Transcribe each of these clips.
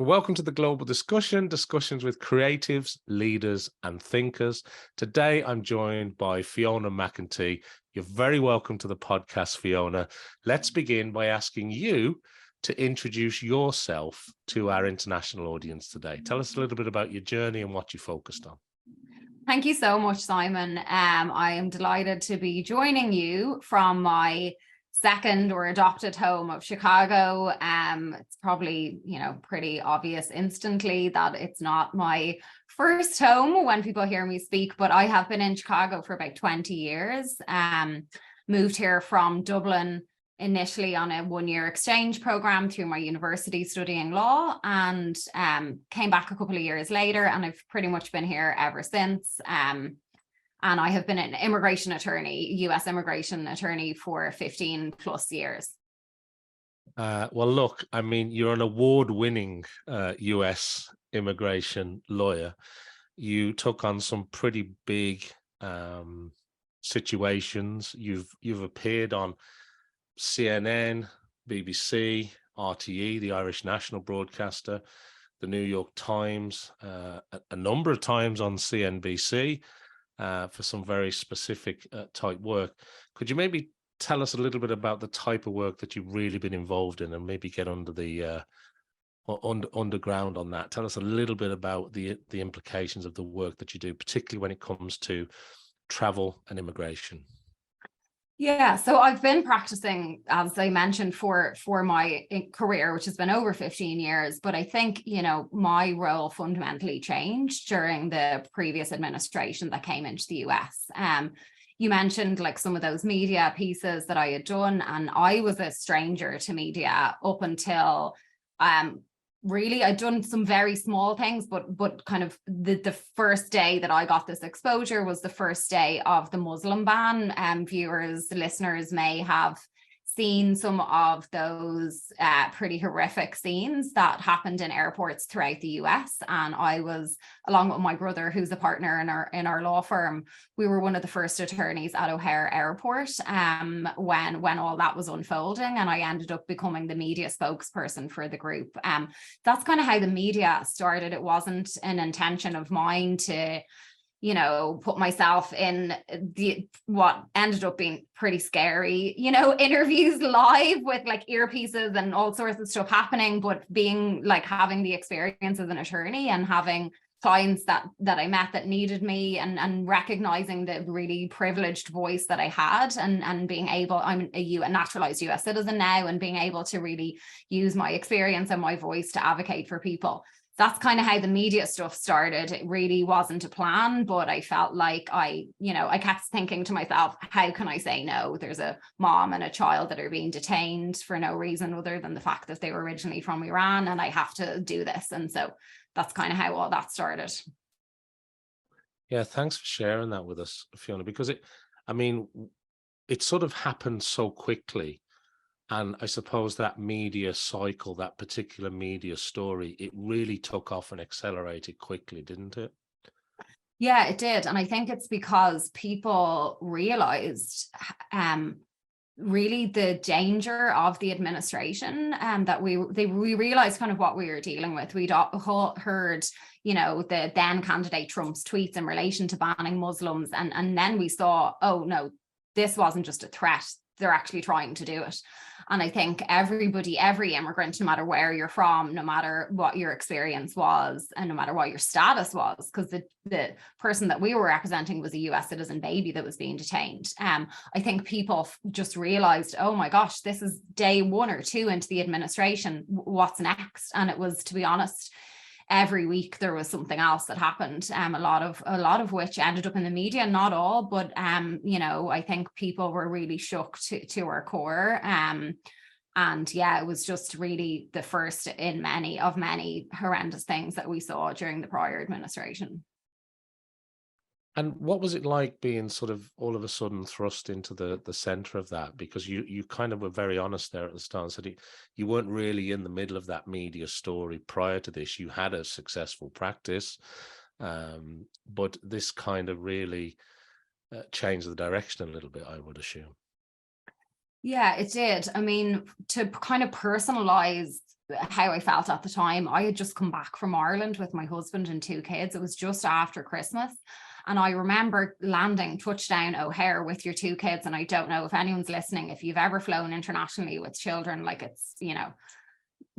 Welcome to the Global Discussion, discussions with creatives, leaders, and thinkers. Today, I'm joined by Fiona McEntee. You're very welcome to the podcast, Fiona. Let's begin by asking you to introduce yourself to our international audience today. Tell us a little bit about your journey and what you focused on. Thank you so much, Simon. I am delighted to be joining you from my second or adopted home of Chicago. It's probably, pretty obvious instantly that it's not my first home when people hear me speak, but I have been in Chicago for about 20 years. Moved here from Dublin initially on a one-year exchange program through my university studying law, and came back a couple of years later, and I've pretty much been here ever since. And I have been an immigration attorney, US immigration attorney, for 15 plus years. Well, look, I mean, you're an award-winning US immigration lawyer. You took on some pretty big situations. You've appeared on CNN, BBC, RTE, the Irish national broadcaster, the New York Times, a number of times on CNBC. For some very specific type work. Could you maybe tell us a little bit about the type of work that you've really been involved in, and maybe get under the underground on that? Tell us a little bit about the implications of the work that you do, particularly when it comes to travel and immigration. Yeah, so I've been practicing, as I mentioned, for my career, which has been over 15 years. But I think, my role fundamentally changed during the previous administration that came into the US. You mentioned like some of those media pieces that I had done, and I was a stranger to media up until really I'd done some very small things, but kind of the first day that I got this exposure was the first day of the Muslim ban. Listeners may have seen some of those pretty horrific scenes that happened in airports throughout the US. And I was, along with my brother, who's a partner in our law firm, we were one of the first attorneys at O'Hare Airport when all that was unfolding. And I ended up becoming the media spokesperson for the group. That's kind of how the media started. It wasn't an intention of mine to put myself in what ended up being pretty scary, interviews live with like earpieces and all sorts of stuff happening, but being like having the experience as an attorney and having clients that I met that needed me, and recognizing the really privileged voice that I had, and being able, I'm a naturalized US citizen now, and being able to really use my experience and my voice to advocate for people. That's kind of how the media stuff started. It really wasn't a plan, but I felt like I kept thinking to myself, how can I say no? There's a mom and a child that are being detained for no reason other than the fact that they were originally from Iran, and I have to do this. And so that's kind of how all that started. Yeah, thanks for sharing that with us, Fiona, because it sort of happened so quickly. And I suppose that media cycle, that particular media story, it really took off and accelerated quickly, didn't it? Yeah, it did. And I think it's because people realized really the danger of the administration, that we realized kind of what we were dealing with. We'd all heard, the then candidate Trump's tweets in relation to banning Muslims. And then we saw, oh no, this wasn't just a threat. They're actually trying to do it. And I think every immigrant, no matter where you're from, no matter what your experience was, and no matter what your status was, because the person that we were representing was a US citizen baby that was being detained. I think people just realized, oh my gosh, this is day 1 or 2 into the administration. What's next? And it was, to be honest, every week there was something else that happened, a lot of which ended up in the media, not all, but I think people were really shook to our core. And yeah, it was just really the first in many horrendous things that we saw during the prior administration. And what was it like being sort of all of a sudden thrust into the center of that? Because you kind of were very honest there at the start and said you weren't really in the middle of that media story prior to this. You had a successful practice, but this kind of really changed the direction a little bit, I would assume. Yeah, it did. I mean, to kind of personalize how I felt at the time. I had just come back from Ireland with my husband and 2 kids. It was just after Christmas. And I remember landing touchdown O'Hare with your 2 kids. And I don't know if anyone's listening, if you've ever flown internationally with children, like it's,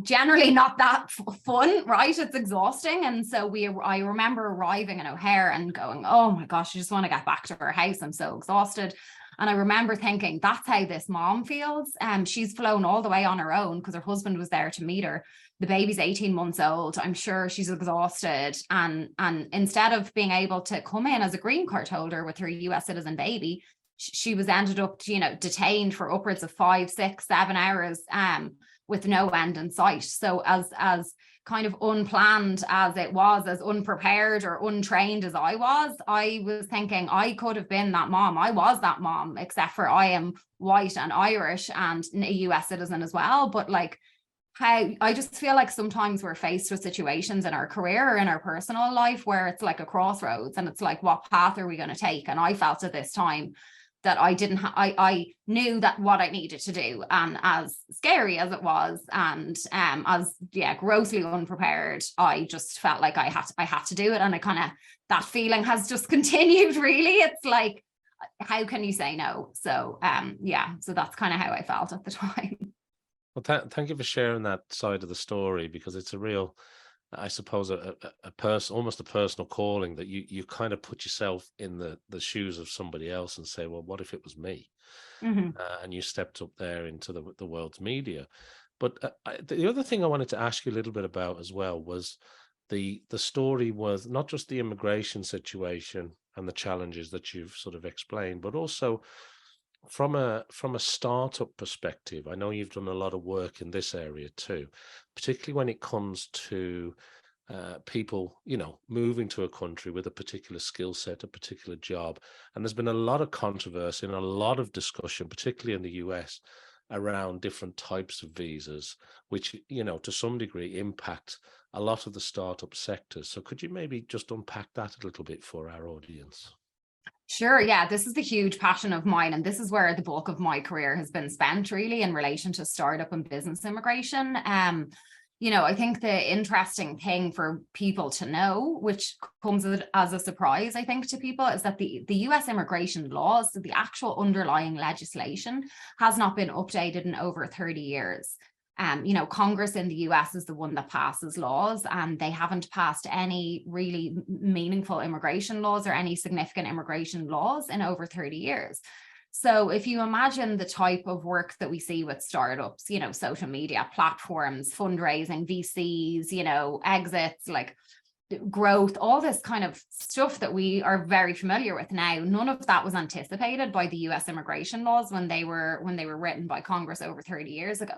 generally not that fun, right? It's exhausting. And so I remember arriving in O'Hare and going, oh my gosh, I just want to get back to her house. I'm so exhausted. And I remember thinking, that's how this mom feels. She's flown all the way on her own because her husband was there to meet her. The baby's 18 months old. I'm sure she's exhausted. And instead of being able to come in as a green card holder with her US citizen baby, she was ended up, detained for upwards of 5, 6, 7 hours with no end in sight. So as kind of unplanned as it was, as unprepared or untrained as I was thinking I could have been that mom. I was that mom, except for I am white and Irish and a US citizen as well. But like, how I just feel like sometimes we're faced with situations in our career or in our personal life where it's like a crossroads, and it's like, what path are we going to take? And I felt at this time that I knew that what I needed to do, and as scary as it was, and as grossly unprepared, I just felt like I had to do it. And that feeling has just continued, really. It's like, how can you say no? So so that's kind of how I felt at the time. Well, thank you for sharing that side of the story, because it's a real, I suppose, almost a personal calling, that you kind of put yourself in the shoes of somebody else and say, well, what if it was me? Mm-hmm. And you stepped up there into the world's media. But the other thing I wanted to ask you a little bit about as well was the story was not just the immigration situation and the challenges that you've sort of explained, but also from a startup perspective. I know you've done a lot of work in this area too, particularly when it comes to people, moving to a country with a particular skill set, a particular job. And there's been a lot of controversy and a lot of discussion, particularly in the US, around different types of visas, which, to some degree impact a lot of the startup sectors. So could you maybe just unpack that a little bit for our audience? Sure. Yeah, this is the huge passion of mine. And this is where the bulk of my career has been spent, really, in relation to startup and business immigration. I think the interesting thing for people to know, which comes as a surprise, I think, to people, is that the US immigration laws, so the actual underlying legislation, has not been updated in over 30 years. Congress in the US is the one that passes laws, and they haven't passed any really meaningful immigration laws or any significant immigration laws in over 30 years. So if you imagine the type of work that we see with startups, social media platforms, fundraising, VCs, exits, like growth, all this kind of stuff that we are very familiar with now, none of that was anticipated by the US immigration laws when they were written by Congress over 30 years ago.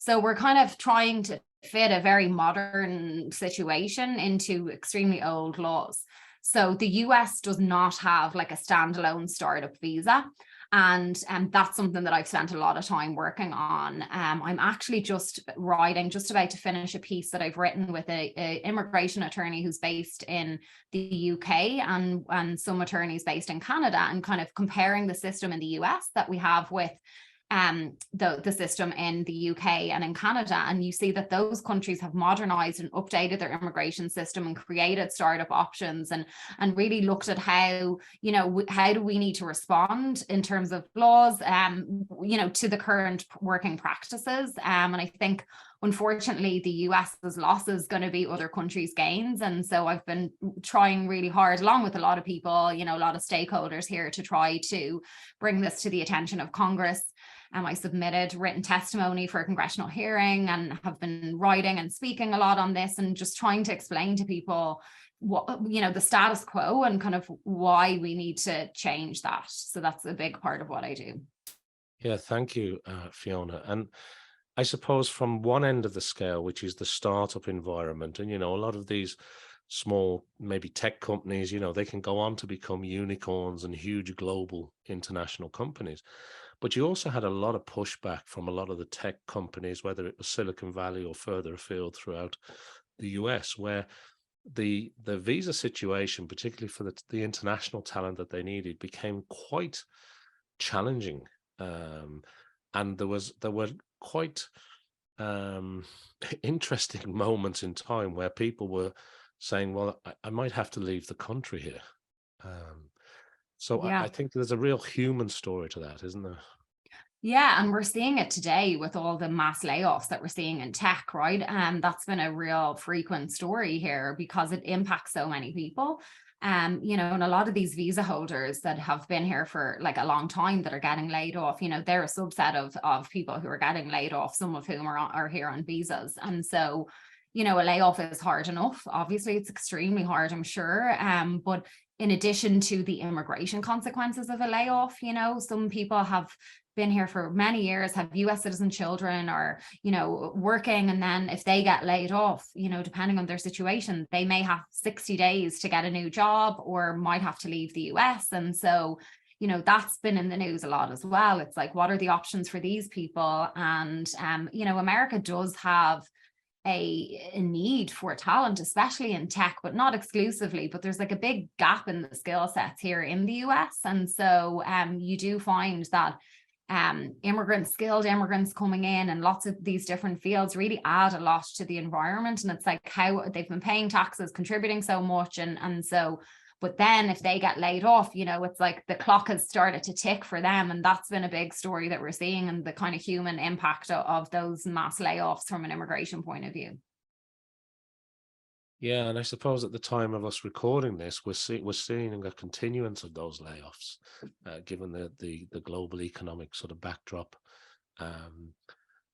So we're kind of trying to fit a very modern situation into extremely old laws. So the US does not have like a standalone startup visa. And that's something that I've spent a lot of time working on. I'm actually just about to finish a piece that I've written with a immigration attorney who's based in the UK and some attorneys based in Canada, and kind of comparing the system in the US that we have with the system in the UK and in Canada. And you see that those countries have modernized and updated their immigration system and created startup options, and really looked at how do we need to respond in terms of laws to the current working practices. And I think, unfortunately, the US's loss is going to be other countries' gains. And so I've been trying really hard, along with a lot of people, a lot of stakeholders here, to try to bring this to the attention of Congress. I submitted written testimony for a congressional hearing, and have been writing and speaking a lot on this, and just trying to explain to people what, the status quo, and kind of why we need to change that. So that's a big part of what I do. Yeah, thank you, Fiona. And I suppose from one end of the scale, which is the startup environment, and, a lot of these small, maybe tech companies, they can go on to become unicorns and huge global international companies. But you also had a lot of pushback from a lot of the tech companies, whether it was Silicon Valley or further afield throughout the US, where the visa situation, particularly for the international talent that they needed, became quite challenging. And there were quite interesting moments in time where people were saying, well, I might have to leave the country here. So I Yeah. think there's a real human story to that, isn't there? Yeah, and we're seeing it today with all the mass layoffs that we're seeing in tech, right? And that's been a real frequent story here because it impacts so many people. You know, and a lot of these visa holders that have been here for like a long time that are getting laid off, you know, they're a subset of people who are getting laid off, some of whom are here on visas. And so, you know, a layoff is hard enough. Obviously, it's extremely hard, I'm sure. But in addition to the immigration consequences of a layoff, you know, some people have been here for many years, have US citizen children, or, you know, working. And then if they get laid off, you know, depending on their situation, they may have 60 days to get a new job or might have to leave the US. And so, you know, that's been in the news a lot as well. It's like, what are the options for these people? And, you know, America does have a need for talent, especially in tech, but not exclusively. But there's like a big gap in the skill sets here in the US. And so you do find that skilled immigrants coming in and lots of these different fields really add a lot to the environment. And it's like how they've been paying taxes, contributing so much. And so, but then if they get laid off, you know, it's like the clock has started to tick for them. And that's been a big story that we're seeing, and the kind of human impact of those mass layoffs from an immigration point of view. Yeah, and I suppose at the time of us recording this, we're seeing a continuance of those layoffs, given the global economic sort of backdrop. Um,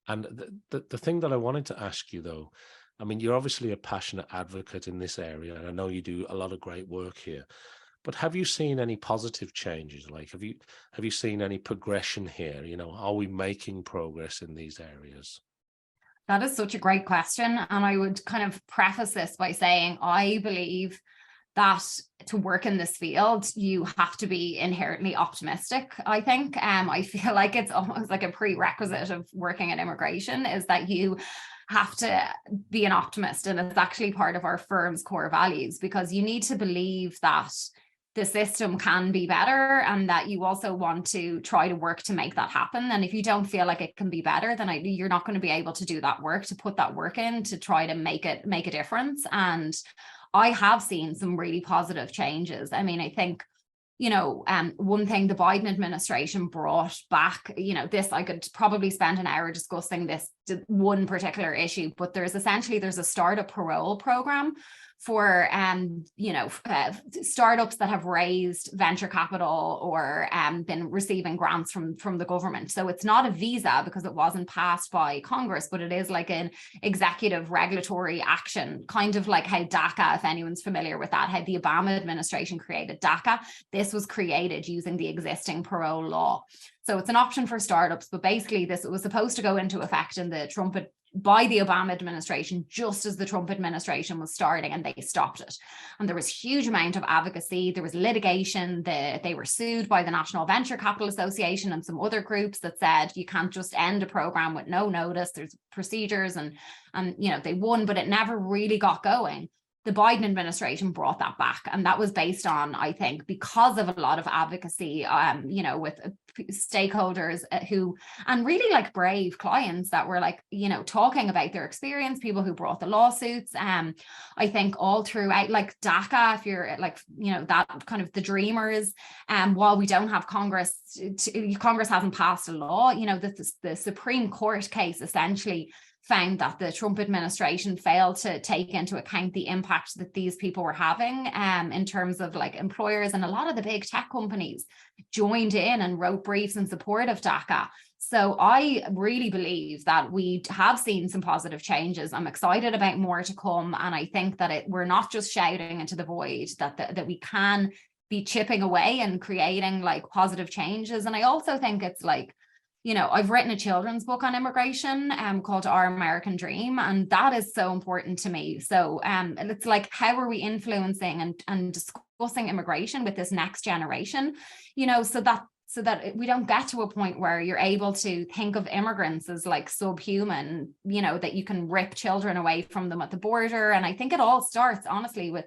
and the thing that I wanted to ask you, though, I mean, you're obviously a passionate advocate in this area, and I know you do a lot of great work here. But have you seen any positive changes? Like, have you seen any progression here? You know, are we making progress in these areas? That is such a great question. And I would kind of preface this by saying, I believe that to work in this field, you have to be inherently optimistic, I think. I feel like it's almost like a prerequisite of working in immigration is that you have to be an optimist. And it's actually part of our firm's core values, because you need to believe that the system can be better and that you also want to try to work to make that happen. And if you don't feel like it can be better, then you're not going to be able to do that work, to put that work in to try to make a difference. And I have seen some really positive changes. I mean, I think, you know, one thing the Biden administration brought back, you know, this, I could probably spend an hour discussing this one particular issue, but there's a startup parole program for, you know, startups that have raised venture capital or been receiving grants from the government. So it's not a visa because it wasn't passed by Congress, but it is like an executive regulatory action, kind of like how DACA, if anyone's familiar with that, how the Obama administration created DACA. This was created using the existing parole law. So it's an option for startups, but basically this was supposed to go into effect in by the Obama administration, just as the Trump administration was starting, and they stopped it. And there was huge amount of advocacy. There was litigation. They were sued by the National Venture Capital Association and some other groups that said you can't just end a program with no notice. There's procedures, and you know, they won, but it never really got going. The Biden administration brought that back. And that was based on, I think, because of a lot of advocacy, you know, with stakeholders who, and really like brave clients that were like, you know, talking about their experience, people who brought the lawsuits. I think all throughout, like DACA, if you're like, you know, that kind of the dreamers, while we don't have Congress hasn't passed a law, you know, the Supreme Court case essentially found that the Trump administration failed to take into account the impact that these people were having in terms of like employers, and a lot of the big tech companies joined in and wrote briefs in support of DACA. So I really believe that we have seen some positive changes. I'm excited about more to come. And I think that we're not just shouting into the void, that we can be chipping away and creating like positive changes. And I also think it's like, you know, I've written a children's book on immigration called Our American Dream, and that is so important to me. So it's like, how are we influencing and discussing immigration with this next generation, you know, so that we don't get to a point where you're able to think of immigrants as like subhuman, you know, that you can rip children away from them at the border. And I think it all starts, honestly, with,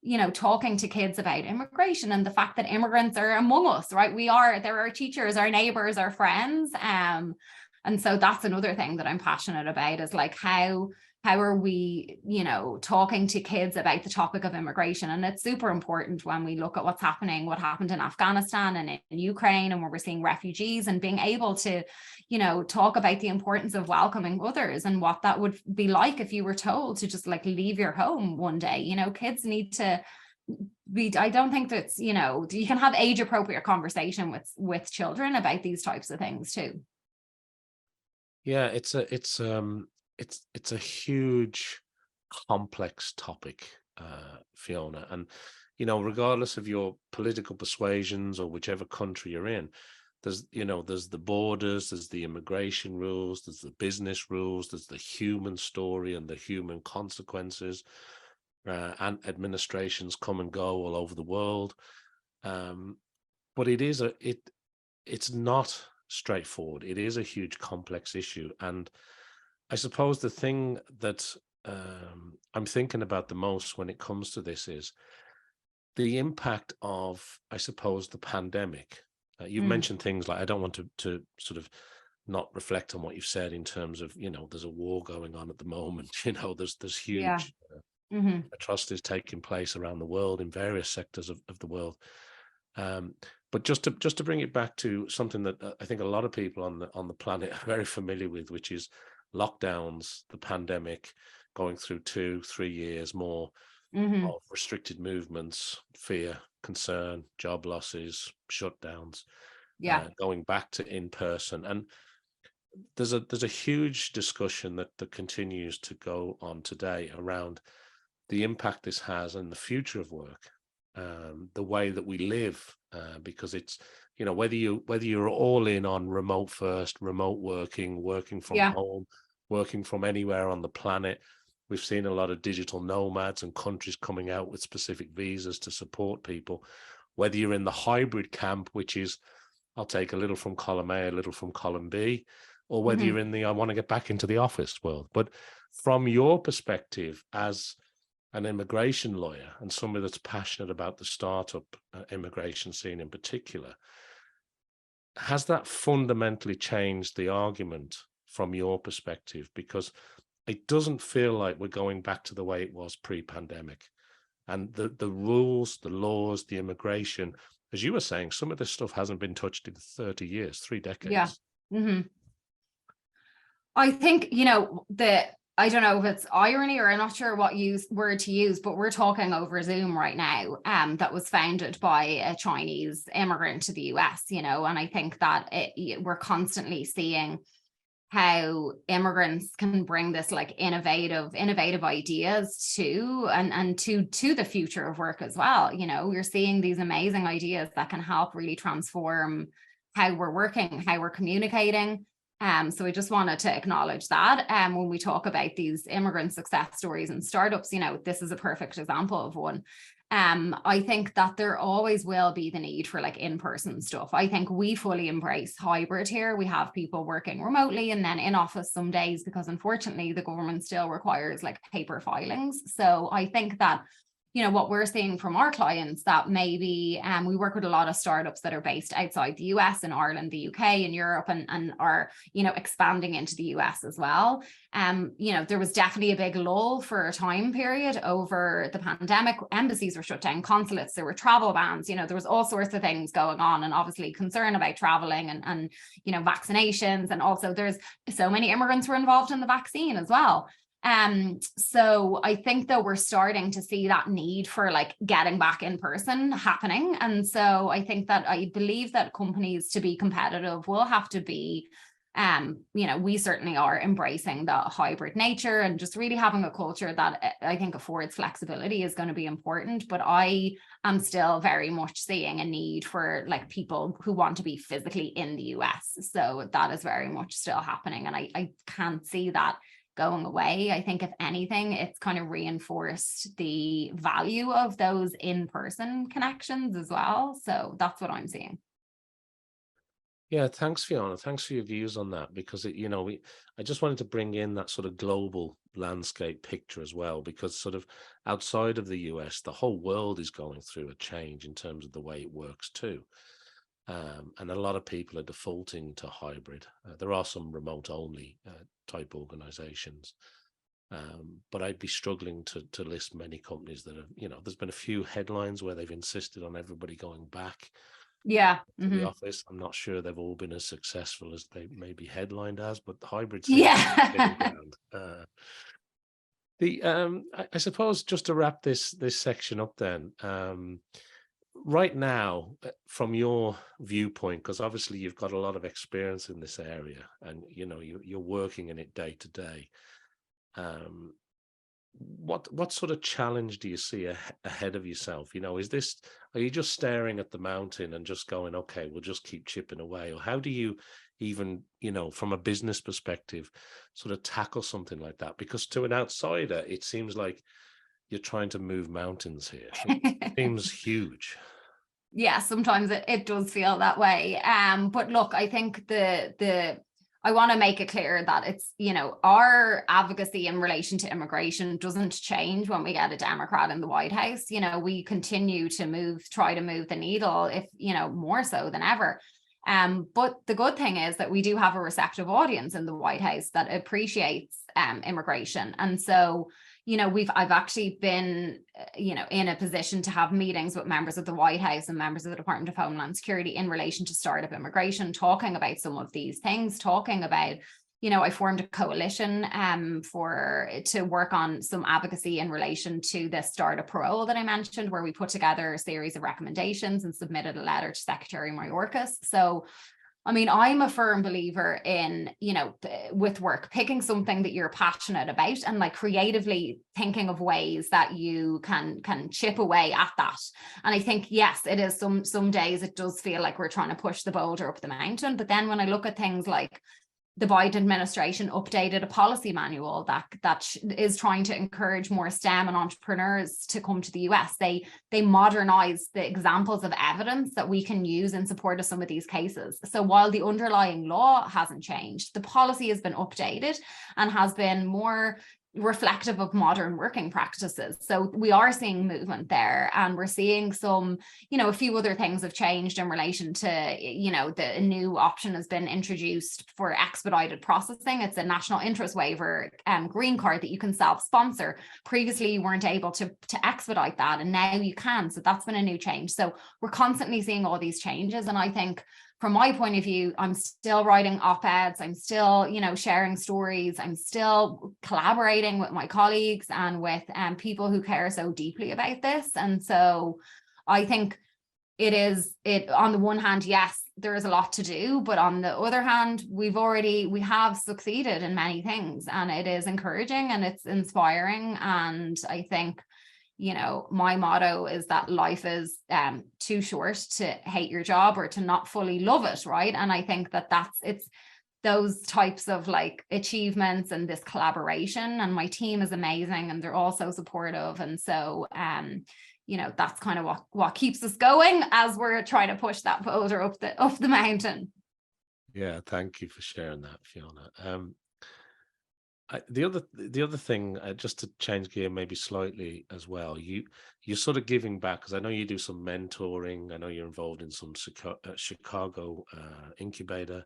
you know, talking to kids about immigration and the fact that immigrants are among us, right? They're our teachers, our neighbors, our friends. And so that's another thing that I'm passionate about, is like how are we, you know, talking to kids about the topic of immigration? And it's super important when we look at what happened in Afghanistan and in Ukraine, and where we're seeing refugees, and being able to, you know, talk about the importance of welcoming others and what that would be like if you were told to just like leave your home one day. You know, kids need to be, I don't think that's, you know, you can have age appropriate conversation with children about these types of things too. Yeah, it's a huge, complex topic, Fiona. And, you know, regardless of your political persuasions or whichever country you're in, there's the borders, there's the immigration rules, there's the business rules, there's the human story and the human consequences, and administrations come and go all over the world. But it's not straightforward. It is a huge, complex issue. And I suppose the thing that I'm thinking about the most when it comes to this is the impact of, I suppose, the pandemic. You've mentioned things like, I don't want to sort of not reflect on what you've said in terms of, you know, there's a war going on at the moment, you know, there's huge atrocities taking place around the world in various sectors of the world. But just to bring it back to something that I think a lot of people on the planet are very familiar with, which is lockdowns, the pandemic, going through 2-3 years more of restricted movements, fear, concern, job losses, shutdowns, going back to in person. And there's a huge discussion that continues to go on today around the impact this has on the future of work, the way that we live, because it's, you know, whether you're all in on remote first, remote working from home, working from anywhere on the planet. We've seen a lot of digital nomads and countries coming out with specific visas to support people. Whether you're in the hybrid camp, which is, I'll take a little from column A, a little from column B, or whether you're in the, I want to get back into the office world. But from your perspective as an immigration lawyer and somebody that's passionate about the startup immigration scene in particular, has that fundamentally changed the argument from your perspective? Because it doesn't feel like we're going back to the way it was pre-pandemic. And the rules, the laws, the immigration, as you were saying, some of this stuff hasn't been touched in 30 years, 3 decades. Yeah. I think, you know, I don't know if it's irony or I'm not sure what word to use, but we're talking over Zoom right now, that was founded by a Chinese immigrant to the US, you know, and I think that we're constantly seeing how immigrants can bring this like innovative ideas to the future of work as well. You know, we're seeing these amazing ideas that can help really transform how we're working, how we're communicating. So I just wanted to acknowledge that. When we talk about these immigrant success stories and startups, you know, this is a perfect example of one. I think that there always will be the need for like in-person stuff. I think we fully embrace hybrid here. We have people working remotely and then in office some days, because unfortunately the government still requires like paper filings. So I think that, you know, what we're seeing from our clients that maybe we work with a lot of startups that are based outside the US and Ireland, the UK and Europe, and are, you know, expanding into the US as well. You know, there was definitely a big lull for a time period over the pandemic. Embassies were shut down, consulates, there were travel bans, you know, there was all sorts of things going on, and obviously concern about traveling and you know, vaccinations. And also there's so many immigrants were involved in the vaccine as well. So I think that we're starting to see that need for like getting back in person happening. And so I think that I believe that companies, to be competitive, will have to be, you know, we certainly are embracing the hybrid nature and just really having a culture that I think affords flexibility is going to be important. But I am still very much seeing a need for like people who want to be physically in the US. So that is very much still happening. And I can't see that going away. I think if anything, it's kind of reinforced the value of those in-person connections as well. So that's what I'm seeing. Yeah, thanks, Fiona. Thanks for your views on that, because it, you know, I just wanted to bring in that sort of global landscape picture as well, because sort of outside of the US, the whole world is going through a change in terms of the way it works too. And a lot of people are defaulting to hybrid. There are some remote only type organizations. But I'd be struggling to list many companies that have, there's been a few headlines where they've insisted on everybody going back to the office. I'm not sure they've all been as successful as they may be headlined as, but hybrid seems to be ground. I suppose just to wrap this section up then, right now, from your viewpoint, because obviously you've got a lot of experience in this area and you're working in it day to day. What sort of challenge do you see ahead of yourself? Are you just staring at the mountain and just going, okay, we'll just keep chipping away? Or how do you even, from a business perspective, sort of tackle something like that? Because to an outsider, it seems like you're trying to move mountains here. It seems huge. Yeah, sometimes it does feel that way. But look, I think I want to make it clear that it's, our advocacy in relation to immigration doesn't change when we get a Democrat in the White House. We continue to try to move the needle, if, more so than ever. But the good thing is that we do have a receptive audience in the White House that appreciates immigration. And so, I've actually been, in a position to have meetings with members of the White House and members of the Department of Homeland Security in relation to startup immigration, talking about some of these things, talking about, I formed a coalition to work on some advocacy in relation to the startup parole that I mentioned, where we put together a series of recommendations and submitted a letter to Secretary Mayorkas. So, I'm a firm believer in, with work, picking something that you're passionate about and like creatively thinking of ways that you can chip away at that. And I think, yes, it is some days it does feel like we're trying to push the boulder up the mountain. But then when I look at things like the Biden administration updated a policy manual that is trying to encourage more STEM and entrepreneurs to come to the US. They modernize the examples of evidence that we can use in support of some of these cases. So while the underlying law hasn't changed, the policy has been updated and has been more reflective of modern working practices. So we are seeing movement there, and we're seeing some, a few other things have changed in relation to, the new option has been introduced for expedited processing. It's a national interest waiver green card that you can self-sponsor. Previously, you weren't able to expedite that, and now you can. So that's been a new change. So we're constantly seeing all these changes. And I think from my point of view, I'm still writing op-eds, I'm still, sharing stories, I'm still collaborating with my colleagues and with people who care so deeply about this. And so I think it on the one hand, yes, there is a lot to do, but on the other hand, we have succeeded in many things, and it is encouraging and it's inspiring. And I think, my motto is that life is too short to hate your job or to not fully love it, right? And I think it's those types of like achievements and this collaboration, and my team is amazing and they're all so supportive. And so, that's kind of what keeps us going as we're trying to push that boulder up the mountain. Yeah, thank you for sharing that, Fiona. The other thing, just to change gear maybe slightly as well, you're sort of giving back, because I know you do some mentoring. I know you're involved in some Chicago incubator,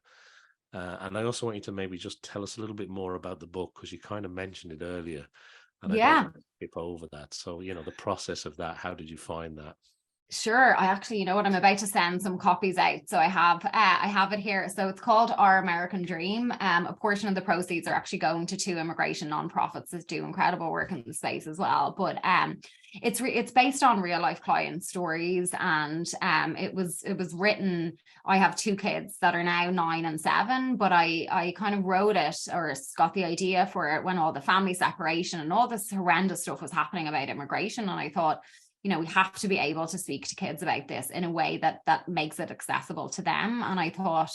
and I also want you to maybe just tell us a little bit more about the book, because you kind of mentioned it earlier, and I don't want to skip over that. So the process of that, how did you find that? Sure. I actually, I'm about to send some copies out. So I have it here. So it's called Our American Dream. A portion of the proceeds are actually going to 2 immigration nonprofits that do incredible work in the space as well. But it's based on real life client stories, and it was written. I have 2 kids that are now 9 and 7, but I kind of wrote it, or got the idea for it, when all the family separation and all this horrendous stuff was happening about immigration. And I thought, we have to be able to speak to kids about this in a way that makes it accessible to them. And I thought,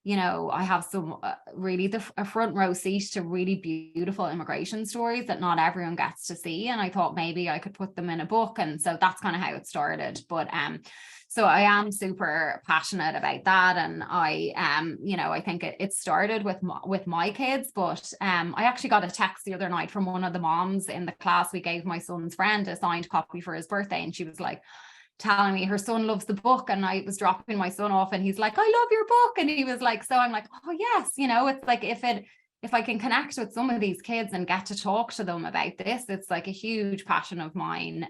I have some really a front row seat to really beautiful immigration stories that not everyone gets to see. And I thought maybe I could put them in a book. And so that's kind of how it started. But so I am super passionate about that. And I think it started with my kids, but I actually got a text the other night from one of the moms in the class. We gave my son's friend a signed copy for his birthday, and she was like, telling me her son loves the book, and I was dropping my son off and he's like, I love your book. And he was like, so I'm like, oh yes, it's like, if I can connect with some of these kids and get to talk to them about this, it's like a huge passion of mine.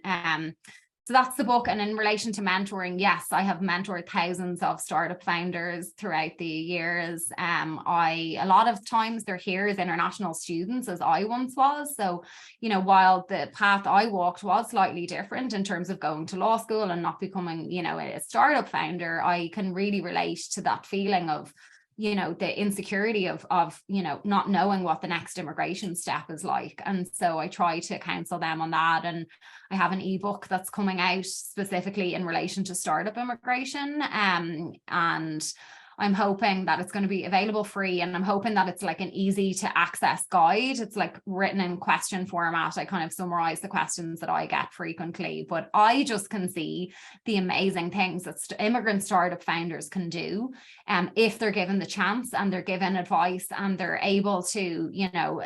So that's the book. And in relation to mentoring, yes, I have mentored thousands of startup founders throughout the years. A lot of times they're here as international students, as I once was. So, while the path I walked was slightly different in terms of going to law school and not becoming, a startup founder, I can really relate to that feeling of, the insecurity of not knowing what the next immigration step is like. And so I try to counsel them on that. And I have an ebook that's coming out specifically in relation to startup immigration. And I'm hoping that it's going to be available free, and I'm hoping that it's like an easy to access guide. It's like written in question format. I kind of summarize the questions that I get frequently, but I just can see the amazing things that immigrant startup founders can do if they're given the chance and they're given advice and they're able to,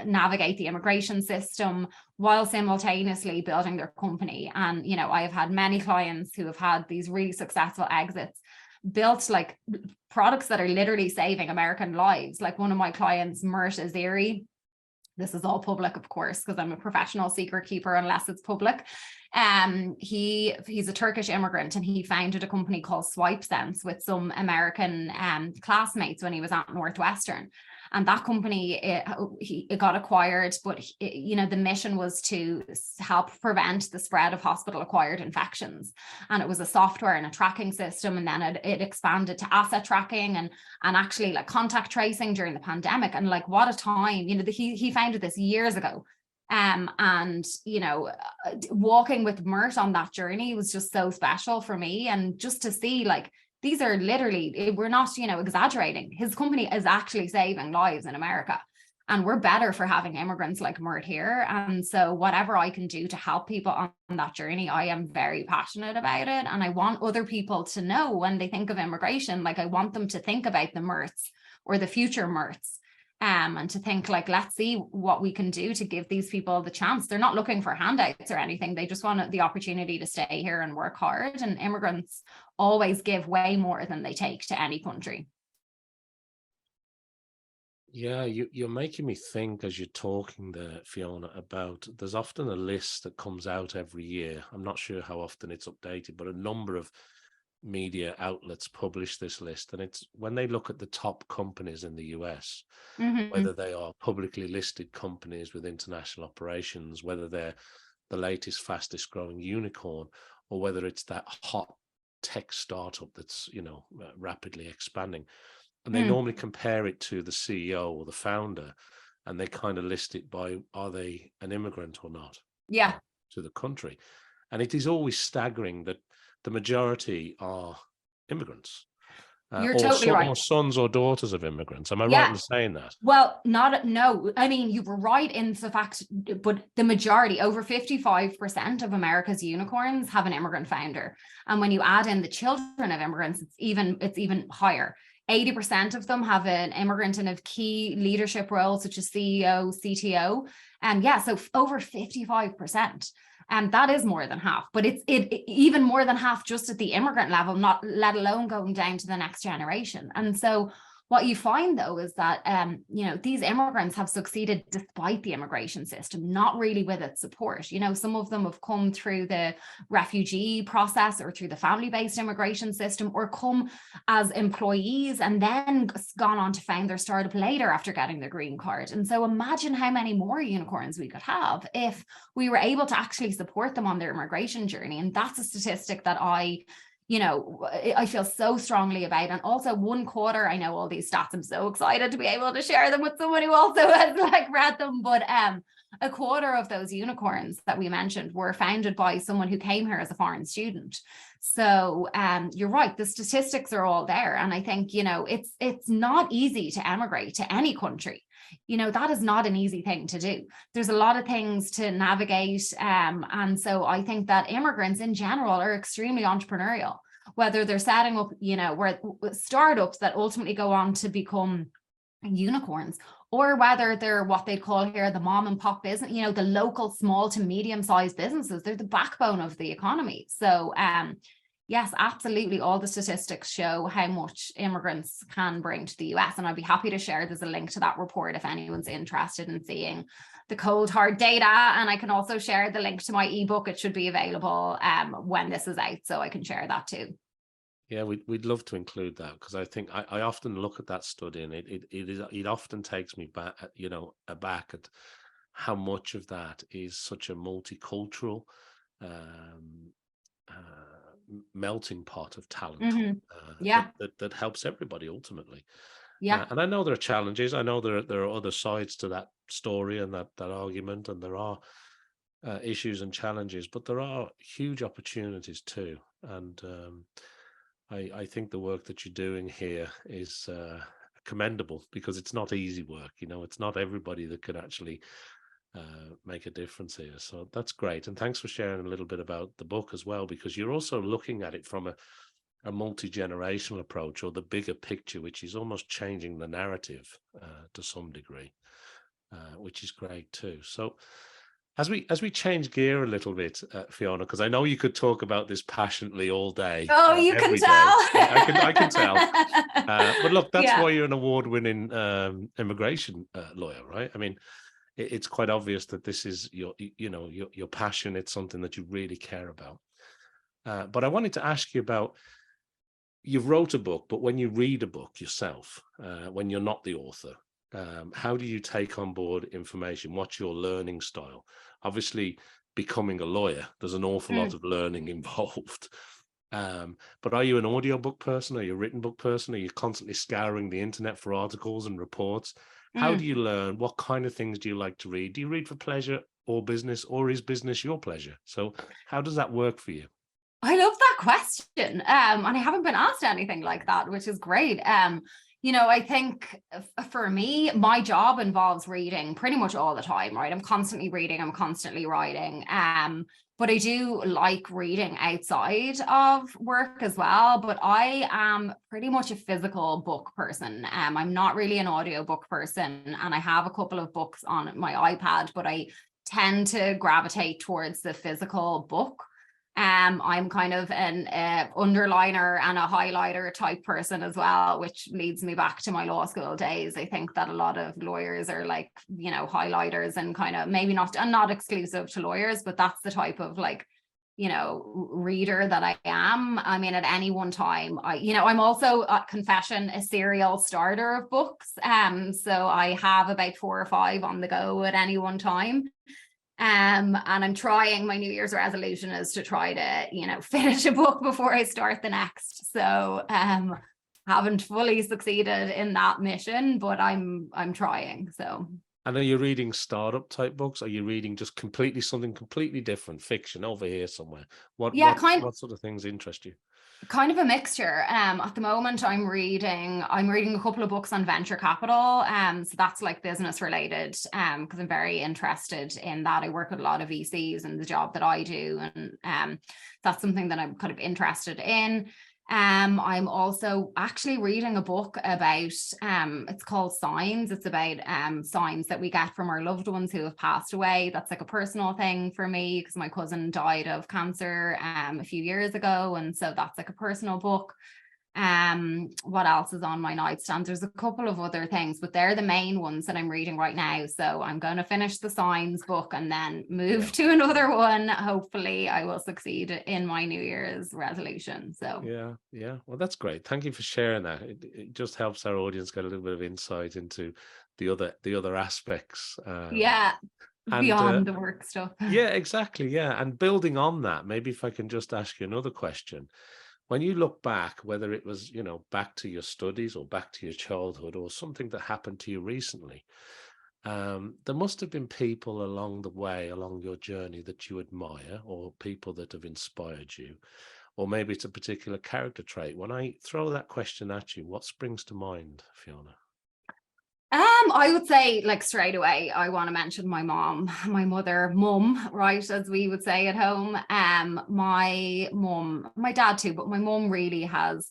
navigate the immigration system while simultaneously building their company. And, I have had many clients who have had these really successful exits, built like products that are literally saving American lives. Like one of my clients, Mert Azeri, this is all public, of course, because I'm a professional secret keeper unless it's public. He's a Turkish immigrant, and he founded a company called Swipe Sense with some American classmates when he was at Northwestern. And that company, it got acquired, but the mission was to help prevent the spread of hospital-acquired infections. And it was a software and a tracking system, and then it expanded to asset tracking and actually like contact tracing during the pandemic. And like, what a time! He founded this years ago. Walking with Mert on that journey was just so special for me. And just to see, like, these are literally, we're not, exaggerating. His company is actually saving lives in America, and we're better for having immigrants like Mert here. And so whatever I can do to help people on that journey, I am very passionate about it. And I want other people to know when they think of immigration, like I want them to think about the Merts or the future Merts. And to think like, let's see what we can do to give these people the chance. They're not looking for handouts or anything. They just want the opportunity to stay here and work hard. And immigrants always give way more than they take to any country. Yeah, you're making me think as you're talking there, Fiona, about there's often a list that comes out every year. I'm not sure how often it's updated, but a number of media outlets publish this list, and it's when they look at the top companies in the US, whether they are publicly listed companies with international operations, whether they're the latest fastest growing unicorn, or whether it's that hot tech startup that's rapidly expanding, and they normally compare it to the CEO or the founder, and they kind of list it by, are they an immigrant or not to the country. And it is always staggering that the majority are immigrants. You're totally right. Or sons or daughters of immigrants. Am I right in saying that? Well, no. I mean, you were right in the fact, but the majority, over 55% of America's unicorns have an immigrant founder. And when you add in the children of immigrants, it's even higher. 80% of them have an immigrant in a key leadership role, such as CEO, CTO. And so over 55%. And that is more than half, but it's even more than half just at the immigrant level, not let alone going down to the next generation. And so what you find, though, is that, these immigrants have succeeded despite the immigration system, not really with its support. Some of them have come through the refugee process or through the family-based immigration system, or come as employees and then gone on to found their startup later after getting their green card. And so imagine how many more unicorns we could have if we were able to actually support them on their immigration journey. And that's a statistic that I feel so strongly about. And also 1/4, I know all these stats, I'm so excited to be able to share them with someone who also has read them, but 1/4 of those unicorns that we mentioned were founded by someone who came here as a foreign student. So you're right, the statistics are all there. And I think, it's not easy to emigrate to any country. That is not an easy thing to do. There's a lot of things to navigate. And so I think that immigrants in general are extremely entrepreneurial, whether they're setting up, where startups that ultimately go on to become unicorns, or whether they're what they call here the mom and pop business, the local small to medium sized businesses. They're the backbone of the economy. So Yes, absolutely. All the statistics show how much immigrants can bring to the US. And I'd be happy to share, there's a link to that report if anyone's interested in seeing the cold hard data. And I can also share the link to my ebook. It should be available when this is out, so I can share that too. Yeah, we'd love to include that, because I think I often look at that study, and it often takes me back, aback at how much of that is such a multicultural melting pot of talent Yeah. that helps everybody ultimately. Yeah. And I know there are challenges. I know there are other sides to that story and that argument, and there are issues and challenges, but there are huge opportunities too. And I think the work that you're doing here is commendable, because it's not easy work. It's not everybody that can actually make a difference here. So that's great. And thanks for sharing a little bit about the book as well, because you're also looking at it from a multi-generational approach, or the bigger picture, which is almost changing the narrative to some degree, which is great too. So as we change gear a little bit, Fiona, because I know you could talk about this passionately all day. Oh, you can every tell. day. I can tell. But look, that's Yeah. why you're an award-winning immigration lawyer, right? I mean, it's quite obvious that this is your passion. It's something that you really care about. But I wanted to ask you about, you've wrote a book, but when you read a book yourself, when you're not the author, how do you take on board information? What's your learning style? Obviously, becoming a lawyer, there's an awful lot of learning involved. But are you an audiobook person? Are you a written book person? Are you constantly scouring the internet for articles and reports? How do you learn? What kind of things do you like to read? Do you read for pleasure or business, or is business your pleasure? So how does that work for you? I love that question. And I haven't been asked anything like that, which is great. I think for me, my job involves reading pretty much all the time, right? I'm constantly reading, I'm constantly writing. But I do like reading outside of work as well. But I am pretty much a physical book person. I'm not really an audiobook person, and I have a couple of books on my iPad, but I tend to gravitate towards the physical book. I'm kind of an underliner and a highlighter type person as well, which leads me back to my law school days. I think that a lot of lawyers are like, highlighters, and kind of maybe not, and not exclusive to lawyers, but that's the type of reader that I am. I mean, at any one time, I'm also, confession, a serial starter of books. So I have about 4 or 5 on the go at any one time. And I'm trying, my New Year's resolution is to try to, finish a book before I start the next. So haven't fully succeeded in that mission, but I'm trying. So. And are you reading startup type books? Are you reading just something completely different, fiction over here somewhere? What sort of things interest you? Kind of a mixture. At the moment, I'm reading a couple of books on venture capital. So that's like business related. Because I'm very interested in that. I work with a lot of VCs in the job that I do, and that's something that I'm kind of interested in. I'm also actually reading a book about, it's called Signs. It's about signs that we get from our loved ones who have passed away. That's like a personal thing for me, because my cousin died of cancer a few years ago. And so that's like a personal book. What else is on my nightstand? There's a couple of other things, but they're the main ones that I'm reading right now. So I'm going to finish the Signs book and then move to another one. Hopefully I will succeed in my New Year's resolution. So yeah. Well, that's great. Thank you for sharing that. It just helps our audience get a little bit of insight into the other aspects. Beyond the work stuff. Yeah, exactly. Yeah. And building on that, maybe if I can just ask you another question. When you look back, whether it was, back to your studies or back to your childhood or something that happened to you recently, there must have been people along the way, along your journey, that you admire, or people that have inspired you, or maybe it's a particular character trait. When I throw that question at you, what springs to mind, Fiona? I would say, like, straight away, I want to mention my mum, right, as we would say at home. My mum, my dad too, but my mum really has,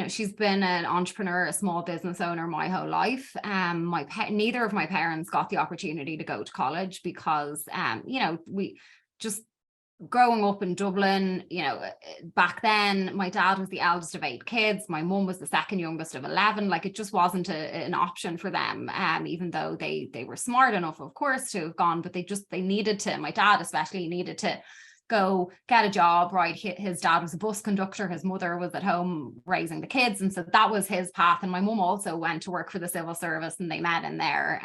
she's been an entrepreneur, a small business owner my whole life. Neither of my parents got the opportunity to go to college because, we just growing up in Dublin, you know, back then my dad was the eldest of 8 kids. My mum was the second youngest of 11. Like, it just wasn't an option for them, even though they were smart enough, of course, to have gone, but they needed to, my dad especially needed to go get a job, right? His dad was a bus conductor. His mother was at home raising the kids. And so that was his path. And my mum also went to work for the civil service, and they met in there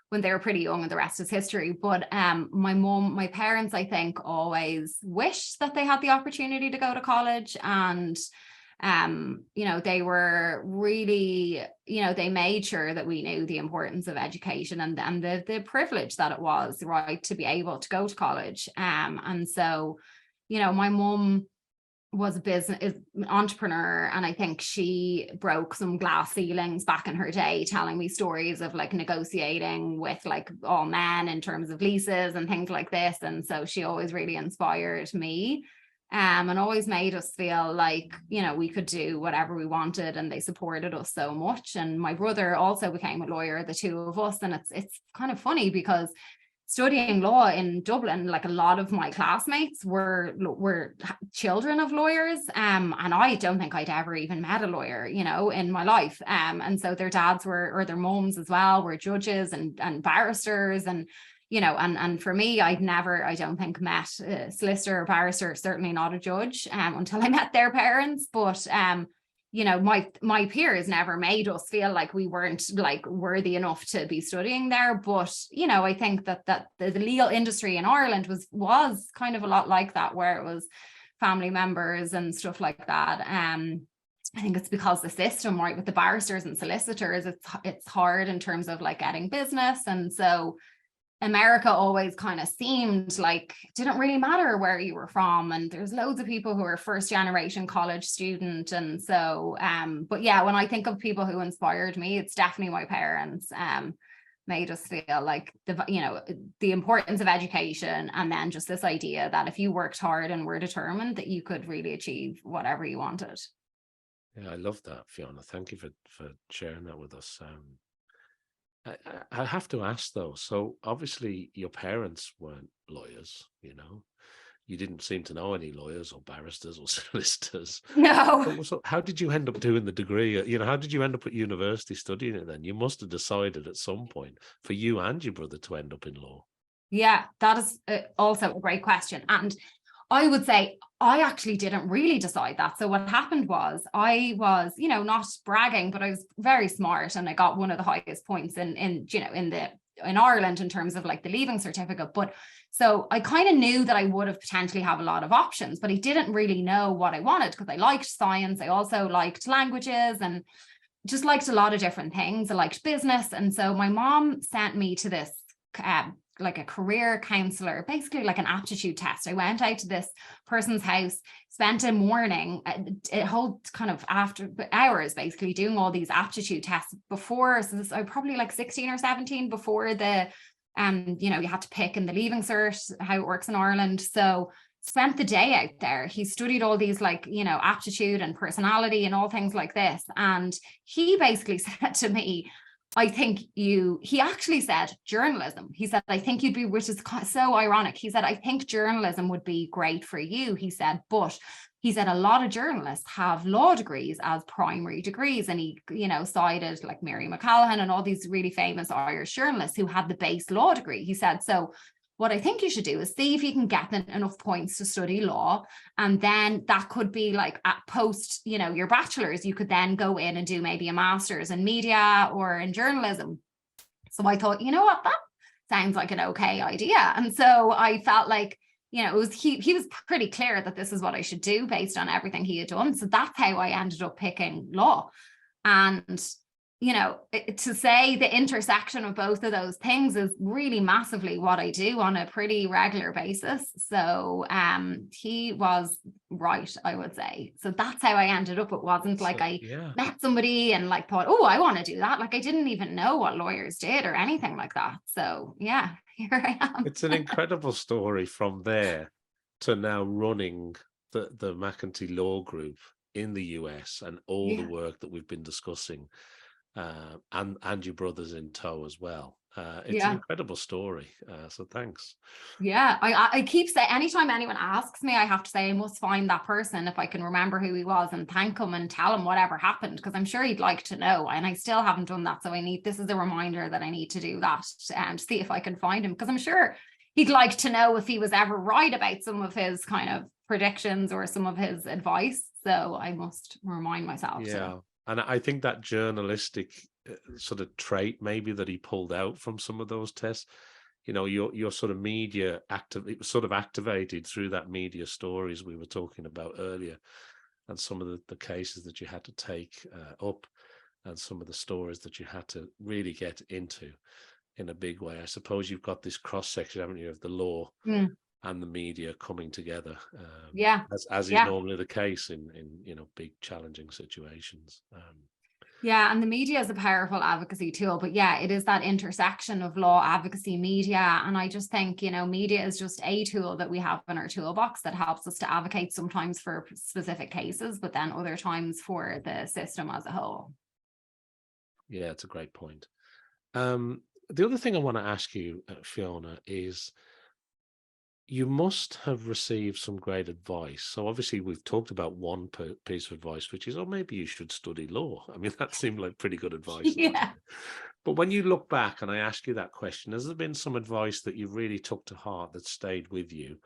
when they were pretty young, and the rest is history. But my parents, I think, always wished that they had the opportunity to go to college. And you know, they were really, you know, they made sure that we knew the importance of education and the privilege that it was, right, to be able to go to college. And so, you know, my mum was an entrepreneur, and I think she broke some glass ceilings back in her day, telling me stories of like negotiating with like all men in terms of leases and things like this. And so she always really inspired me. And always made us feel like, you know, we could do whatever we wanted, and they supported us so much. And my brother also became a lawyer, the two of us. And it's kind of funny because studying law in Dublin, like a lot of my classmates were children of lawyers. And I don't think I'd ever even met a lawyer, you know, in my life. And so their dads or their mums as well, were judges and barristers. And you know, and for me, I don't think met a solicitor or barrister, certainly not a judge, until I met their parents. But you know, my peers never made us feel like we weren't like worthy enough to be studying there. But you know, I think that the legal industry in Ireland was kind of a lot like that, where it was family members and stuff like that. I think it's because the system, right, with the barristers and solicitors, it's hard in terms of like getting business. And so America always kind of seemed like it didn't really matter where you were from. And there's loads of people who are first generation college student. And so, but yeah, when I think of people who inspired me, it's definitely my parents, made us feel like the importance of education. And then just this idea that if you worked hard and were determined, that you could really achieve whatever you wanted. Yeah, I love that, Fiona. Thank you for sharing that with us. I have to ask though, so obviously your parents weren't lawyers, you know, you didn't seem to know any lawyers or barristers or solicitors. No. So how did you end up doing the degree? You know, how did you end up at university studying it then? You must have decided at some point for you and your brother to end up in law. Yeah, that is also a great question. And I would say I actually didn't really decide that. So what happened was I was, you know, not bragging, but I was very smart, and I got one of the highest points in Ireland in terms of like the leaving certificate. But so I kind of knew that I would have potentially have a lot of options, but I didn't really know what I wanted, because I liked science. I also liked languages and just liked a lot of different things. I liked business. And so my mom sent me to this like a career counselor, basically like an aptitude test. I went out to this person's house, spent a morning, a whole kind of after hours, basically doing all these aptitude tests before. So I probably like 16 or 17 before the, you know, you had to pick in the leaving cert, how it works in Ireland. So spent the day out there. He studied all these like, you know, aptitude and personality and all things like this. And he basically said to me, he actually said journalism. He said, I think you'd be, which is so ironic. He said, I think journalism would be great for you. He said, but he said, a lot of journalists have law degrees as primary degrees. And he, you know, cited like Mary McCallaghan and all these really famous Irish journalists who had the base law degree. He said, so what I think you should do is see if you can get enough points to study law. And then that could be like at post, you know, your bachelor's, you could then go in and do maybe a master's in media or in journalism. So I thought, you know what, that sounds like an okay idea. And so I felt like, you know, it was he was pretty clear that this is what I should do based on everything he had done. So that's how I ended up picking law. And you know, to say the intersection of both of those things is really massively what I do on a pretty regular basis. So he was right, I would say. So that's how I ended up. It wasn't like I met somebody and like thought, oh, I want to do that. Like I didn't even know what lawyers did or anything like that. So yeah, here I am. It's an incredible story from there to now running the McEntee Law Group in the US and all the work that we've been discussing. And your brother's in tow as well. It's an incredible story. So thanks. Yeah, I keep saying, anytime anyone asks me, I have to say I must find that person if I can remember who he was and thank him and tell him whatever happened, because I'm sure he'd like to know, and I still haven't done that. So this is a reminder that I need to do that and see if I can find him, because I'm sure he'd like to know if he was ever right about some of his kind of predictions or some of his advice. So I must remind myself. Yeah, and I think that journalistic sort of trait maybe that he pulled out from some of those tests, your sort of media it was sort of activated through that media stories we were talking about earlier, and some of the cases that you had to take up, and some of the stories that you had to really get into in a big way. I suppose you've got this cross section, haven't you, of the law and the media coming together, as is normally the case in big challenging situations. Yeah, and the media is a powerful advocacy tool, but it is that intersection of law, advocacy, media. And I just think, media is just a tool that we have in our toolbox that helps us to advocate sometimes for specific cases, but then other times for the system as a whole. Yeah, it's a great point. The other thing I want to ask you, Fiona, is you must have received some great advice. So obviously we've talked about one piece of advice, which is, maybe you should study law. I mean, that seemed like pretty good advice. Yeah. But when you look back and I ask you that question, has there been some advice that you really took to heart that stayed with you,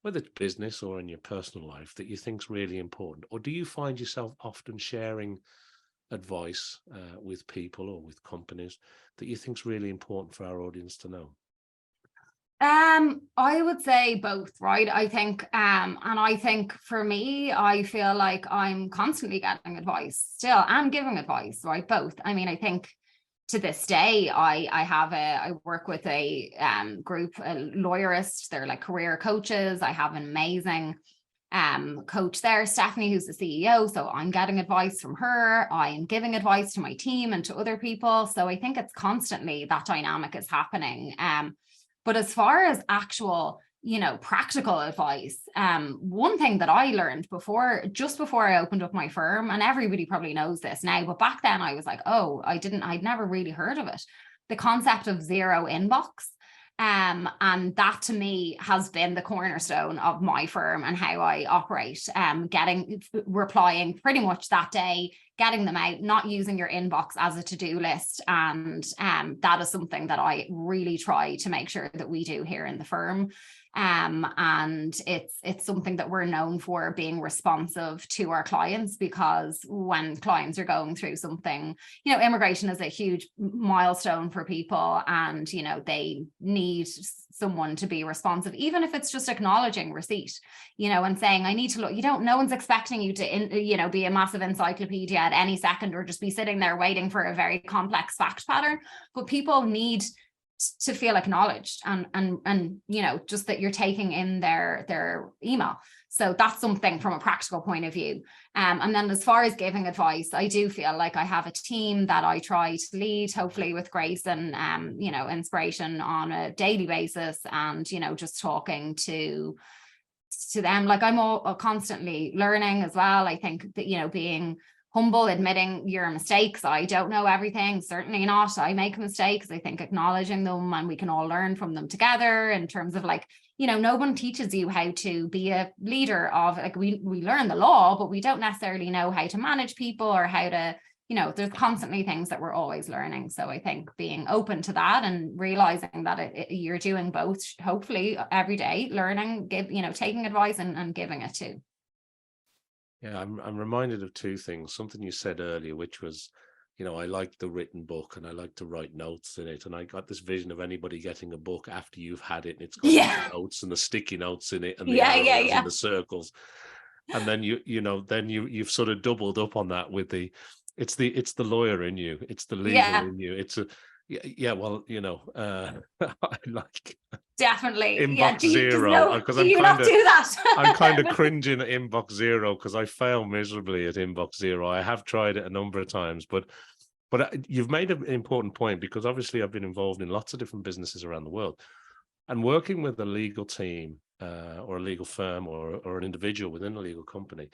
whether it's business or in your personal life, that you think is really important? Or do you find yourself often sharing advice with people or with companies that you think is really important for our audience to know? I would say both, right? I think, and I think for me, I feel like I'm constantly getting advice still and giving advice, right? Both. I mean, I think to this day, I work with a group, lawyerists. They're like career coaches. I have an amazing coach there, Stephanie, who's the CEO. So I'm getting advice from her. I'm giving advice to my team and to other people. So I think it's constantly that dynamic is happening. But as far as actual, practical advice, one thing that I learned just before I opened up my firm, and everybody probably knows this now, but back then I was like, I'd never really heard of it. The concept of zero inbox. And that to me has been the cornerstone of my firm and how I operate, replying pretty much that day, getting them out, not using your inbox as a to-do list. And that is something that I really try to make sure that we do here in the firm. And it's something that we're known for, being responsive to our clients, because when clients are going through something, immigration is a huge milestone for people, and they need someone to be responsive, even if it's just acknowledging receipt, and saying, I need to look. No one's expecting you to be a massive encyclopedia at any second, or just be sitting there waiting for a very complex fact pattern, but people need to feel acknowledged and just that you're taking in their email. So that's something from a practical point of view. And then as far as giving advice, I do feel like I have a team that I try to lead, hopefully with grace and inspiration on a daily basis, and just talking to them. Like, I'm all constantly learning as well. I think that being humble, admitting your mistakes. I don't know everything, certainly not. I make mistakes. I think acknowledging them, and we can all learn from them together, in terms of no one teaches you how to be a leader of, we learn the law, but we don't necessarily know how to manage people or how to, there's constantly things that we're always learning. So I think being open to that and realizing that you're doing both, hopefully every day, learning, taking advice and giving it too. Yeah, I'm reminded of two things. Something you said earlier, which was, I like the written book and I like to write notes in it. And I got this vision of anybody getting a book after you've had it, and it's got the notes and the sticky notes in it and the arrows and the circles. And then you've sort of doubled up on that with it's the lawyer in you, it's the legal in you. It's I like definitely inbox zero, because I'm kind of cringing at inbox zero because I fail miserably at inbox zero. I have tried it a number of times, but you've made an important point, because obviously I've been involved in lots of different businesses around the world, and working with a legal team or a legal firm or an individual within a legal company.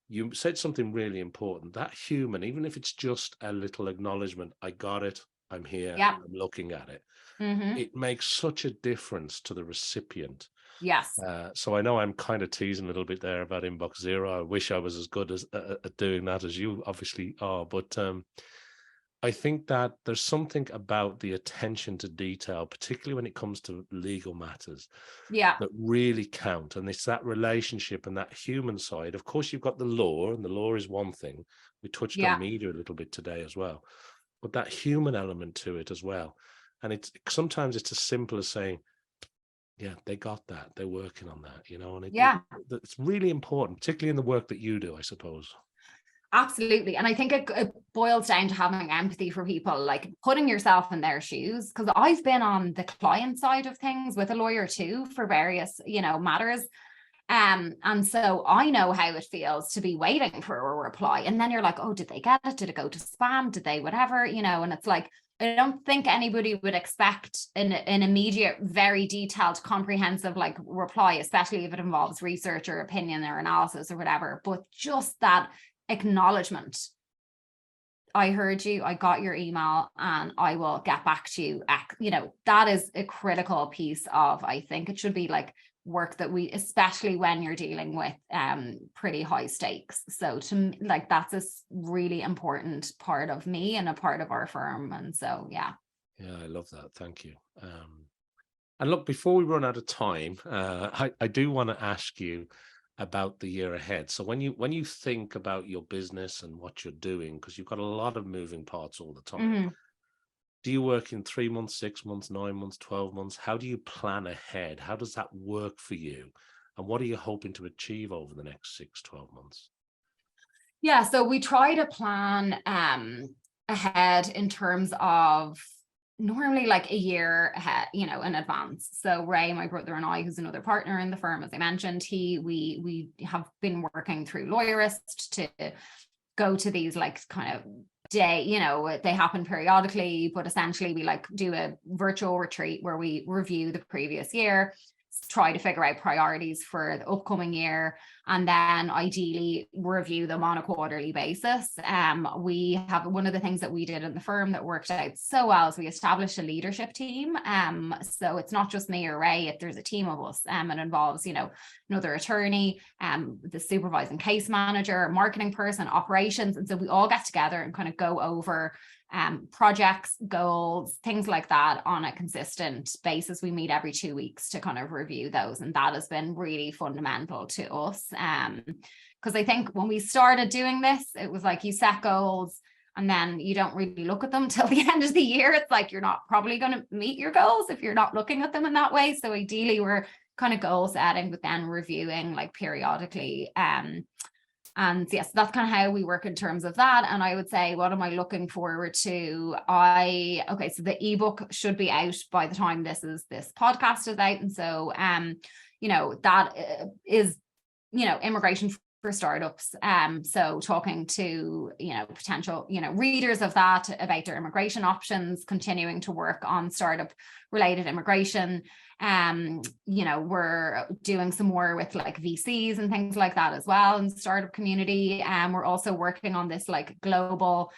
You said something really important, that human, even if it's just a little acknowledgement, I got it, I'm here, Yeah. I'm looking at it. Mm-hmm. It makes such a difference to the recipient. Yes. So I know I'm kind of teasing a little bit there about inbox zero. I wish I was as good as at doing that as you obviously are, but I think that there's something about the attention to detail, particularly when it comes to legal matters, Yeah. that really count. And it's that relationship and that human side. Of course, you've got the law, and the law is one thing. We touched Yeah. on media a little bit today as well, but that human element to it as well. And it's sometimes it's as simple as saying, yeah, they got that. They're working on that, you know, and it's really important, particularly in the work that you do, I suppose. Absolutely. And I think it boils down to having empathy for people, like putting yourself in their shoes. Because I've been on the client side of things with a lawyer too for various, matters. And so I know how it feels to be waiting for a reply. And then you're like, oh, did they get it? Did it go to spam? Did they whatever? And it's like, I don't think anybody would expect an immediate, very detailed, comprehensive reply, especially if it involves research or opinion or analysis or whatever. But just that acknowledgement. I heard you, I got your email, and I will get back to you. That is a critical piece of, I think it should be work that we, especially when you're dealing with pretty high stakes. So to that's a really important part of me and a part of our firm. And so, yeah, I love that. Thank you. And look, before we run out of time, I do want to ask you about the year ahead. So when you think about your business and what you're doing, because you've got a lot of moving parts all the time, mm-hmm. Do you work in 3 months, 6 months, 9 months, 12 months? How do you plan ahead? How does that work for you? And what are you hoping to achieve over the next 6, 12 months? Yeah, so we try to plan ahead in terms of normally a year ahead, in advance. So Ray, my brother, and I, who's another partner in the firm, as I mentioned, we have been working through Lawyerist to go to these kind of day, they happen periodically, but essentially we do a virtual retreat where we review the previous year, try to figure out priorities for the upcoming year, and then ideally review them on a quarterly basis. We have one of the things that we did in the firm that worked out so well is we established a leadership team. So it's not just me or Ray, there's a team of us. It involves, another attorney, the supervising case manager, marketing person, operations. And so we all get together and kind of go over projects, goals, things like that on a consistent basis. We meet every 2 weeks to kind of review those. And that has been really fundamental to us. Because I think when we started doing this, it was you set goals and then you don't really look at them till the end of the year. It's you're not probably going to meet your goals if you're not looking at them in that way. So ideally we're kind of goal setting, but then reviewing periodically. And yes, that's kind of how we work in terms of that. And I would say, what am I looking forward to? So the ebook should be out by the time this podcast is out. And so, that is, immigration for startups. So talking to, potential, readers of that about their immigration options, continuing to work on startup related immigration. We're doing some more with VCs and things like that as well in the startup community. We're also working on this global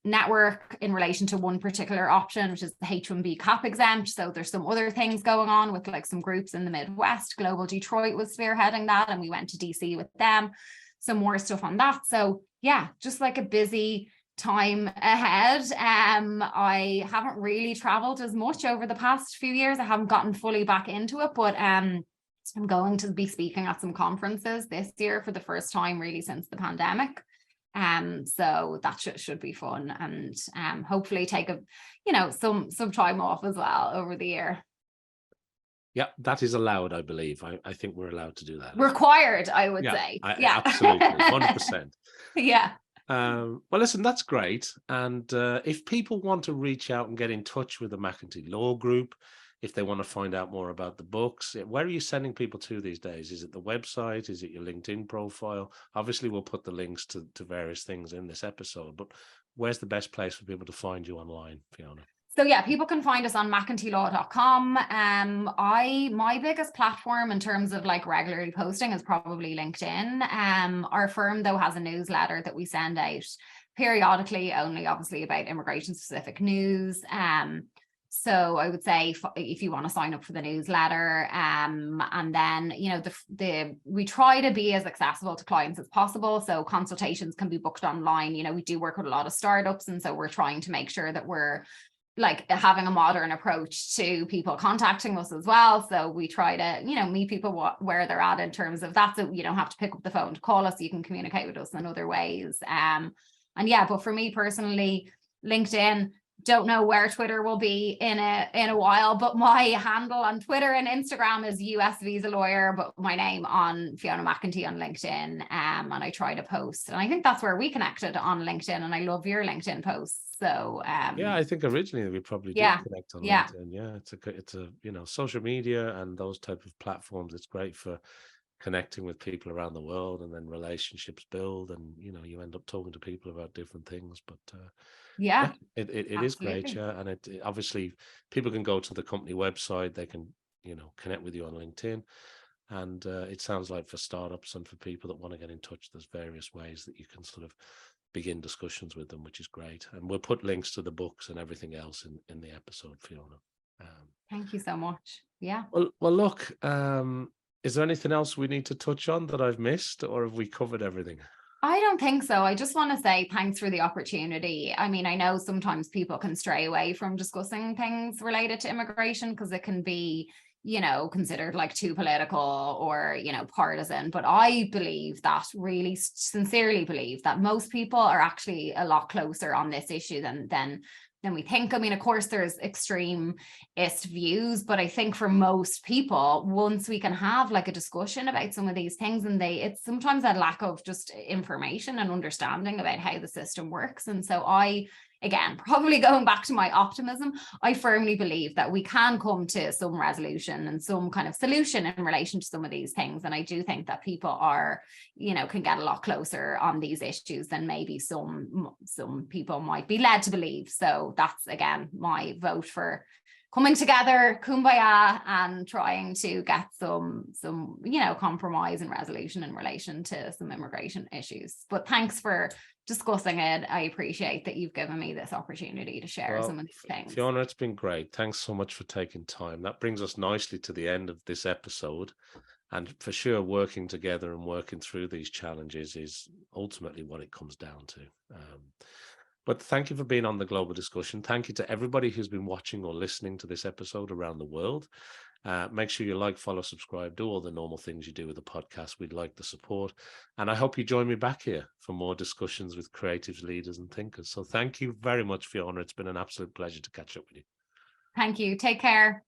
network in relation to one particular option, which is the H-1B cap exempt. So there's some other things going on with some groups in the Midwest. Global Detroit was spearheading that, and we went to DC with them. Some more stuff on that. So yeah, just a busy time ahead. I haven't really traveled as much over the past few years. I haven't gotten fully back into it, but I'm going to be speaking at some conferences this year for the first time really since the pandemic. So that should be fun, and hopefully take some time off as well over the year. Yeah, that is allowed, I believe. I think we're allowed to do that. Required, I would say. Yeah, absolutely, 100%. Yeah. Well, listen, that's great. And if people want to reach out and get in touch with the McEntee Law Group, if they want to find out more about the books, where are you sending people to these days? Is it the website? Is it your LinkedIn profile? Obviously, we'll put the links to various things in this episode, but where's the best place for people to find you online, Fiona? So yeah, people can find us on McEnteeLaw.com. My biggest platform in terms of regularly posting is probably LinkedIn. Our firm though has a newsletter that we send out periodically, only obviously about immigration specific news. So I would say if you want to sign up for the newsletter, and then, you know, we try to be as accessible to clients as possible. So consultations can be booked online. You know, we do work with a lot of startups, and so we're trying to make sure that we're like having a modern approach to people contacting us as well. So we try to, you know, meet people where they're at in terms of that. So you don't have to pick up the phone to call us. You can communicate with us in other ways. And yeah, but for me personally, LinkedIn, don't know where Twitter will be in a while, but my handle on Twitter and Instagram is US Visa Lawyer, but my name on Fiona McEntee on LinkedIn, and I try to post, and I think that's where we connected on LinkedIn, and I love your LinkedIn posts. So yeah, I think originally we probably did connect on LinkedIn. Yeah, it's a you know, social media and those type of platforms, it's great for connecting with people around the world, and then relationships build, and you know, you end up talking to people about different things. But it is great. Yeah, and it obviously people can go to the company website, they can, you know, connect with you on LinkedIn, and it sounds like for startups and for people that want to get in touch, there's various ways that you can sort of begin discussions with them, which is great. And we'll put links to the books and everything else in the episode, Fiona. Thank you so much. Yeah. Well, look. Is there anything else we need to touch on that I've missed, or have we covered everything? I don't think so. I just want to say thanks for the opportunity. I mean, I know sometimes people can stray away from discussing things related to immigration because it can be, you know, considered like too political or, you know, partisan. But I believe that, really sincerely believe that most people are actually a lot closer on this issue than we think. I mean, of course, there's extremist views, but I think for most people, once we can have like a discussion about some of these things, and it's sometimes a lack of just information and understanding about how the system works. And so again, probably going back to my optimism, I firmly believe that we can come to some resolution and some kind of solution in relation to some of these things. And I do think that people are, you know, can get a lot closer on these issues than maybe some people might be led to believe. So that's, again, my vote for coming together, kumbaya, and trying to get some, you know, compromise and resolution in relation to some immigration issues. But thanks for discussing it. I appreciate that you've given me this opportunity to share some of these things. Fiona, it's been great. Thanks so much for taking time. That brings us nicely to the end of this episode. And for sure, working together and working through these challenges is ultimately what it comes down to. But thank you for being on the Global Discussion. Thank you to everybody who's been watching or listening to this episode around the world. Make sure you like, follow, subscribe, do all the normal things you do with the podcast. We'd like the support. And I hope you join me back here for more discussions with creatives, leaders, and thinkers. So thank you very much, Fiona. It's been an absolute pleasure to catch up with you. Thank you. Take care.